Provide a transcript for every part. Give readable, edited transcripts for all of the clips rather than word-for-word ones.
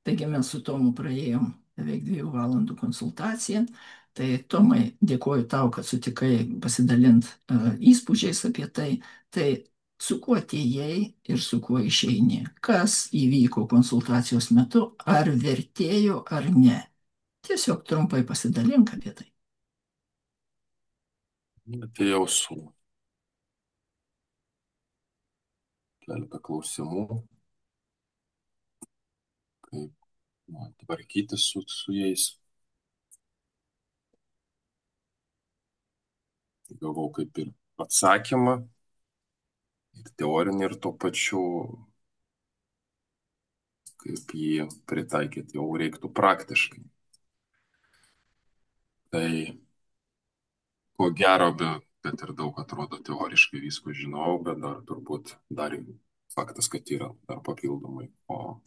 Taigi mes su Tomu praėjom beveik 2 valandų konsultaciją. Tai Tomai, dėkoju tau, kad sutikai pasidalinti įspūdžiais apie tai. Tai su kuo atėjai ir su kuo išeini? Kas įvyko konsultacijos metu? Ar vertėjo, ar ne? Tiesiog trumpai pasidalink apie tai. Atėjau su keletą klausimų, kaip tvarkytis su jais. Gavau kaip ir atsakymą, ir teorinį, ir tuo pačiu, kaip jį pritaikyti jau reiktų praktiškai. Tai ko gero, bet ir daug atrodo teoriškai visko žinau, bet dar turbūt dar faktas, kad yra dar papildomai, o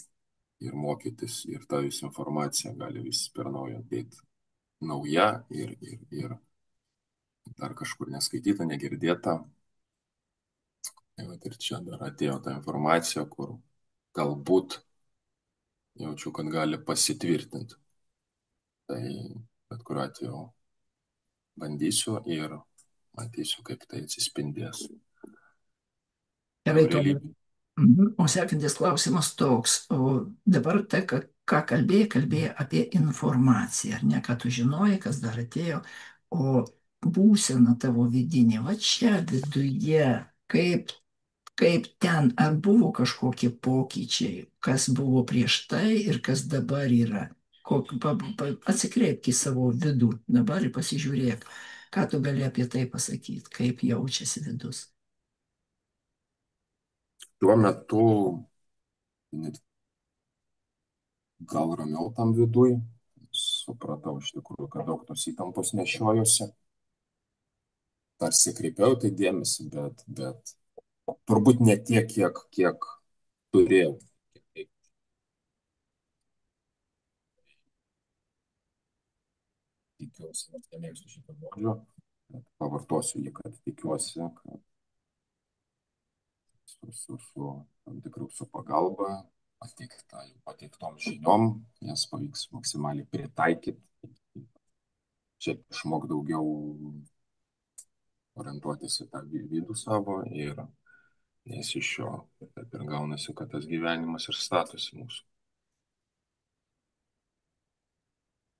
ir mokytis, ir ta visa informacija gali vis per naują ateiti nauja ir dar kažkur neskaityta, negirdėta. Tai vat ir čia dar atėjo ta informacija, kur galbūt jaučiu, kad gali pasitvirtinti. Tai bet kuriuo atveju bandysiu ir matysiu, kaip tai atsispindės jau Gerai, Tomai. realybėje. O sekantis klausimas toks. O dabar tai, ką kalbėjai apie informaciją, ar ne, ką tu žinojai, kas dar atėjo, o būsena tavo vidinė, va čia viduje, kaip ten, ar buvo kažkokie pokyčiai, kas buvo prieš tai ir kas dabar yra. Atsikreipk į savo vidų dabar ir pasižiūrėk, ką tu gali apie tai pasakyti, kaip jaučiasi vidus. Tuo metu net gal ramiau tam viduj, supratau iš tikrųjų, kad daug tos įtampos nešiojuosi. Tarsi kreipiau tai dėmesį, bet turbūt ne tiek, kiek turėjau. Tikiuosi, nors nemėgstu šitą žodžio, bet pavartosiu jį, kad tikiuosi, kad su tam tikrų su pagalba, pateiktom žiniom, jas pavyks maksimaliai pritaikyti. Čia išmok daugiau orientuotis į tą vidų savo ir nes iš jo taip ir gaunasi, kad tas gyvenimas ir statosi mūsų.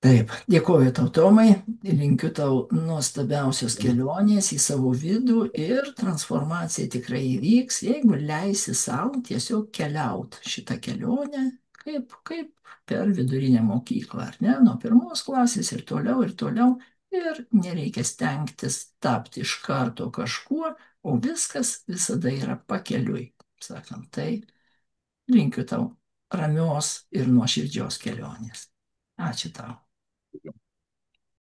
Taip, dėkoju tau, Tomai, linkiu tau nuostabiausios kelionės į savo vidų ir transformacija tikrai įvyks, jeigu leisi savo tiesiog keliauti šitą kelionę, kaip per vidurinę mokyklą, ar ne, nuo 1 klasės ir toliau, ir nereikia stengtis tapti iš karto kažkuo, o viskas visada yra pakeliui, sakant, tai linkiu tau ramios ir nuoširdžios kelionės. Ačiū tau.